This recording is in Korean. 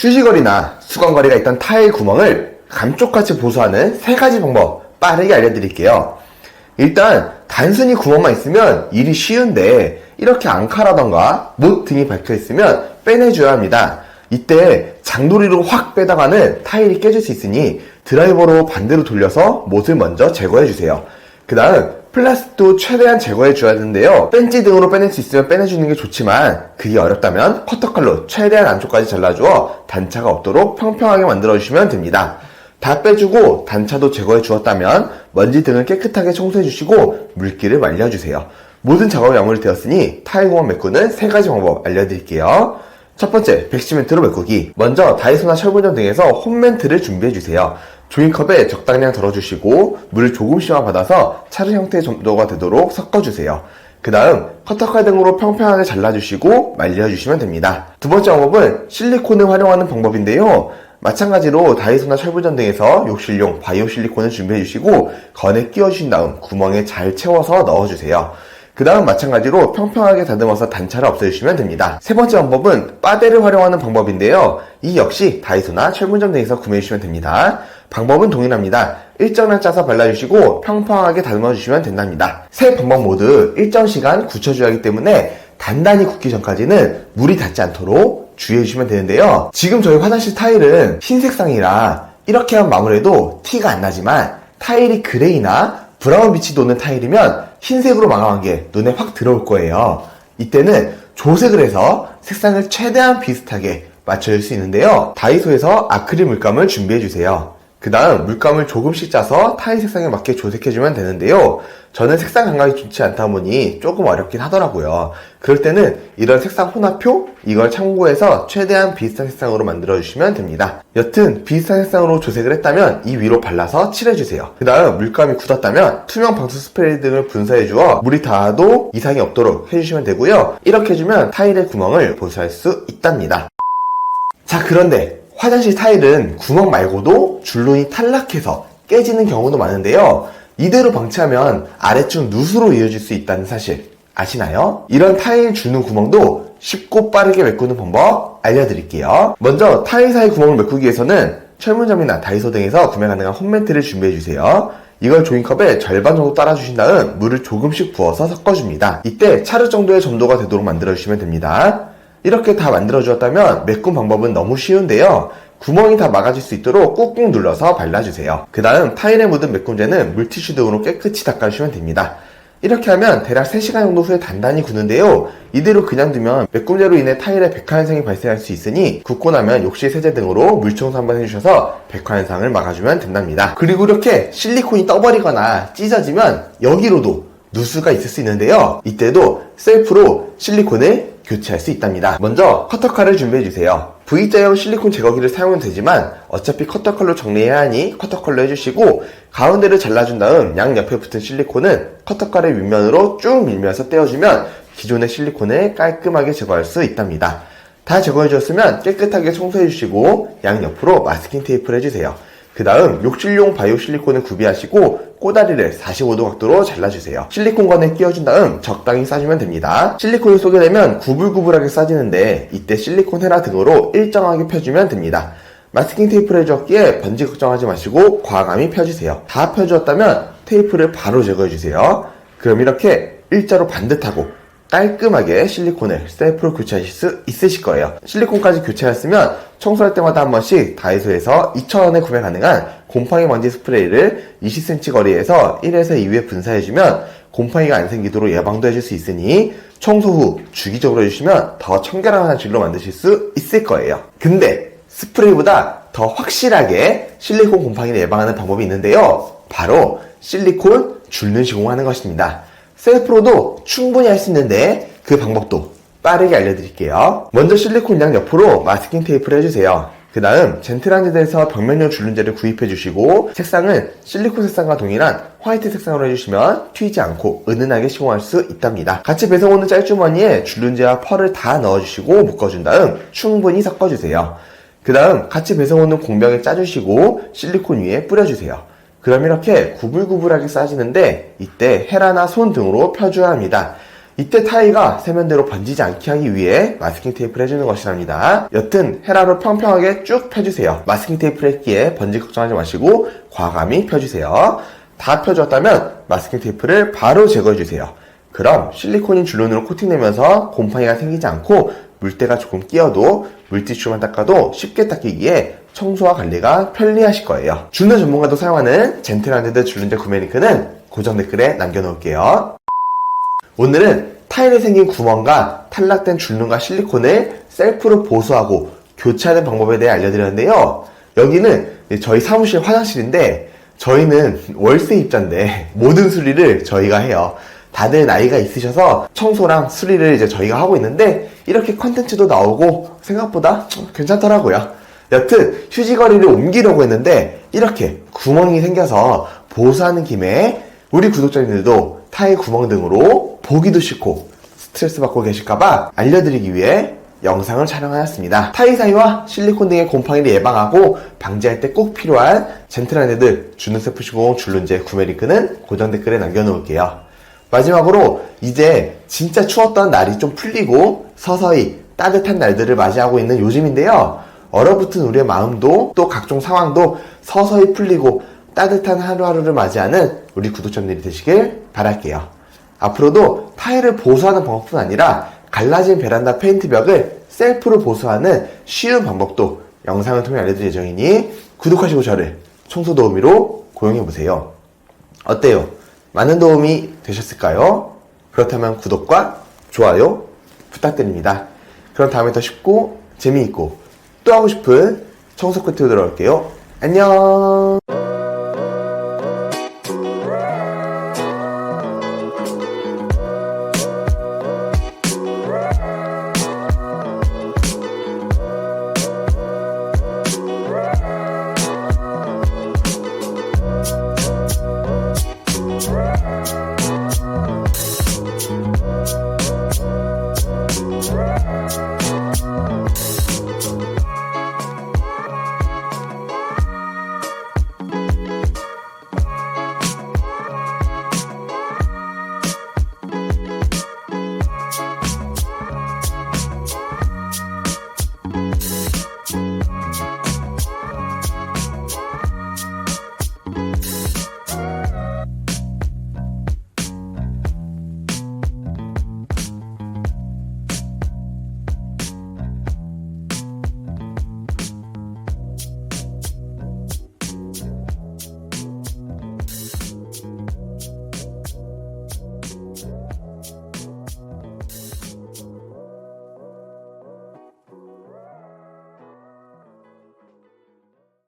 휴지거리나 수건거리가 있던 타일 구멍을 감쪽같이 보수하는 3가지 방법 빠르게 알려드릴게요. 일단 단순히 구멍만 있으면 일이 쉬운데 이렇게 앙카라던가 못 등이 박혀있으면 빼내줘야 합니다. 이때 장도리로 확 빼다가는 타일이 깨질 수 있으니 드라이버로 반대로 돌려서 못을 먼저 제거해주세요. 그 다음 플라스틱도 최대한 제거해줘야 하는데요. 벤치 등으로 빼낼 수 있으면 빼내주는 게 좋지만 그게 어렵다면 커터칼로 최대한 안쪽까지 잘라주어 단차가 없도록 평평하게 만들어주시면 됩니다. 다 빼주고 단차도 제거해 주었다면 먼지 등을 깨끗하게 청소해 주시고 물기를 말려주세요. 모든 작업이 마무리되었으니 타일 구멍 메꾸는 3가지 방법 알려드릴게요. 첫 번째, 백시멘트로 메꾸기. 먼저 다이소나 철분점 등에서 홈멘트를 준비해주세요. 종이컵에 적당량 덜어주시고 물을 조금씩만 받아서 차르 형태의 정도가 되도록 섞어주세요. 그 다음 커터칼 등으로 평평하게 잘라주시고 말려주시면 됩니다. 두 번째 방법은 실리콘을 활용하는 방법인데요. 마찬가지로 다이소나 철분점 등에서 욕실용 바이오 실리콘을 준비해주시고 건에 끼워주신 다음 구멍에 잘 채워서 넣어주세요. 그 다음 마찬가지로 평평하게 다듬어서 단차를 없애주시면 됩니다. 세 번째 방법은 빠데를 활용하는 방법인데요. 이 역시 다이소나 철분점 등에서 구매해주시면 됩니다. 방법은 동일합니다. 일정량 짜서 발라주시고 평평하게 다듬어주시면 된답니다. 세 방법 모두 일정 시간 굳혀줘야 하기 때문에 단단히 굳기 전까지는 물이 닿지 않도록 주의해주시면 되는데요. 지금 저희 화장실 타일은 흰 색상이라 이렇게 하면 마무리해도 티가 안 나지만 타일이 그레이나 브라운 빛이 도는 타일이면 흰색으로 마감한 게 눈에 확 들어올 거예요. 이때는 조색을 해서 색상을 최대한 비슷하게 맞춰줄 수 있는데요. 다이소에서 아크릴 물감을 준비해주세요. 그 다음 물감을 조금씩 짜서 타일 색상에 맞게 조색해주면 되는데요. 저는 색상 감각이 좋지 않다 보니 조금 어렵긴 하더라고요. 그럴 때는 이런 색상 혼합표 이걸 참고해서 최대한 비슷한 색상으로 만들어주시면 됩니다. 여튼 비슷한 색상으로 조색을 했다면 이 위로 발라서 칠해주세요. 그 다음 물감이 굳었다면 투명 방수 스프레이 등을 분사해주어 물이 닿아도 이상이 없도록 해주시면 되고요. 이렇게 해주면 타일의 구멍을 보수할 수 있답니다. 자, 그런데 화장실 타일은 구멍 말고도 줄눈이 탈락해서 깨지는 경우도 많은데요. 이대로 방치하면 아래쪽 누수로 이어질 수 있다는 사실 아시나요? 이런 타일 주는 구멍도 쉽고 빠르게 메꾸는 방법 알려드릴게요. 먼저 타일 사이 구멍을 메꾸기 위해서는 철문점이나 다이소 등에서 구매 가능한 홈매트를 준비해주세요. 이걸 종이컵에 절반 정도 따라주신 다음 물을 조금씩 부어서 섞어줍니다. 이때 차르 정도의 점도가 되도록 만들어주시면 됩니다. 이렇게 다 만들어주었다면 메꾼 방법은 너무 쉬운데요. 구멍이 다 막아질 수 있도록 꾹꾹 눌러서 발라주세요. 그 다음 타일에 묻은 메꿈제는 물티슈 등으로 깨끗이 닦아주시면 됩니다. 이렇게 하면 대략 3시간 정도 후에 단단히 굳는데요. 이대로 그냥 두면 메꿈제로 인해 타일에 백화 현상이 발생할 수 있으니 굳고 나면 욕실 세제 등으로 물청소 한번 해주셔서 백화 현상을 막아주면 된답니다. 그리고 이렇게 실리콘이 떠버리거나 찢어지면 여기로도 누수가 있을 수 있는데요. 이때도 셀프로 실리콘을 교체할 수 있답니다. 먼저 커터칼을 준비해주세요. V자형 실리콘 제거기를 사용해도 되지만 어차피 커터칼로 정리해야 하니 커터칼로 해주시고 가운데를 잘라준 다음 양옆에 붙은 실리콘은 커터칼의 윗면으로 쭉 밀면서 떼어주면 기존의 실리콘을 깔끔하게 제거할 수 있답니다. 다 제거해주었으면 깨끗하게 청소해주시고 양옆으로 마스킹 테이프를 해주세요. 그 다음 욕실용 바이오 실리콘을 구비하시고 꼬다리를 45도 각도로 잘라주세요. 실리콘건에 끼워준 다음 적당히 싸주면 됩니다. 실리콘을 쏘게 되면 구불구불하게 싸지는데 이때 실리콘 헤라 등으로 일정하게 펴주면 됩니다. 마스킹 테이프를 해주었기에 번지 걱정하지 마시고 과감히 펴주세요. 다 펴주었다면 테이프를 바로 제거해주세요. 그럼 이렇게 일자로 반듯하고 깔끔하게 실리콘을 셀프로 교체하실 수 있으실 거예요. 실리콘까지 교체했으면 청소할 때마다 한 번씩 다이소에서 2,000원에 구매 가능한 곰팡이 먼지 스프레이를 20cm 거리에서 1에서 2회 분사해주면 곰팡이가 안 생기도록 예방도 해줄 수 있으니 청소 후 주기적으로 해주시면 더 청결한 화장실로 만드실 수 있을 거예요. 근데 스프레이보다 더 확실하게 실리콘 곰팡이를 예방하는 방법이 있는데요. 바로 실리콘 줄눈 시공하는 것입니다. 셀프로도 충분히 할 수 있는데 그 방법도 빠르게 알려드릴게요. 먼저 실리콘 양 옆으로 마스킹 테이프를 해주세요. 그 다음 젠틀한제드에서 벽면용 줄눈제를 구입해주시고 색상은 실리콘 색상과 동일한 화이트 색상으로 해주시면 튀지 않고 은은하게 시공할 수 있답니다. 같이 배송오는 짤주머니에 줄눈제와 펄을 다 넣어주시고 묶어준 다음 충분히 섞어주세요. 그 다음 같이 배송오는 공병에 짜주시고 실리콘 위에 뿌려주세요. 그럼 이렇게 구불구불하게 싸지는데 이때 헤라나 손 등으로 펴줘야 합니다. 이때 타일가 세면대로 번지지 않게 하기 위해 마스킹 테이프를 해주는 것이랍니다. 여튼 헤라로 평평하게 쭉 펴주세요. 마스킹 테이프를 했기에 번지 걱정하지 마시고 과감히 펴주세요. 다 펴주었다면 마스킹 테이프를 바로 제거해주세요. 그럼 실리콘인 줄눈으로 코팅되면서 곰팡이가 생기지 않고 물때가 조금 끼어도 물티슈만 닦아도 쉽게 닦이기에 청소와 관리가 편리하실 거예요. 줄눈 전문가도 사용하는 젠틀한데드 줄눈제 구매 링크는 고정 댓글에 남겨놓을게요. 오늘은 타일에 생긴 구멍과 탈락된 줄눈과 실리콘을 셀프로 보수하고 교체하는 방법에 대해 알려드렸는데요. 여기는 저희 사무실 화장실인데 저희는 월세 입자인데 모든 수리를 저희가 해요. 다들 나이가 있으셔서 청소랑 수리를 이제 저희가 하고 있는데 이렇게 컨텐츠도 나오고 생각보다 괜찮더라고요. 여튼 휴지거리를 옮기려고 했는데 이렇게 구멍이 생겨서 보수하는 김에 우리 구독자님들도 타일 구멍 등으로 보기도 싫고 스트레스 받고 계실까봐 알려드리기 위해 영상을 촬영하였습니다. 타일 사이와 실리콘 등의 곰팡이를 예방하고 방지할 때 꼭 필요한 젠틀한 애들 주눈세프 시공 줄눈제 구매 링크는 고정 댓글에 남겨놓을게요. 마지막으로 이제 진짜 추웠던 날이 좀 풀리고 서서히 따뜻한 날들을 맞이하고 있는 요즘인데요. 얼어붙은 우리의 마음도 또 각종 상황도 서서히 풀리고 따뜻한 하루하루를 맞이하는 우리 구독자님들이 되시길 바랄게요. 앞으로도 타일을 보수하는 방법뿐 아니라 갈라진 베란다 페인트 벽을 셀프로 보수하는 쉬운 방법도 영상을 통해 알려드릴 예정이니 구독하시고 저를 청소 도우미로 고용해보세요. 어때요? 많은 도움이 되셨을까요? 그렇다면 구독과 좋아요 부탁드립니다. 그럼 다음에 더 쉽고 재미있고 또 하고 싶은 청소 콘텐츠로 돌아올게요. 안녕.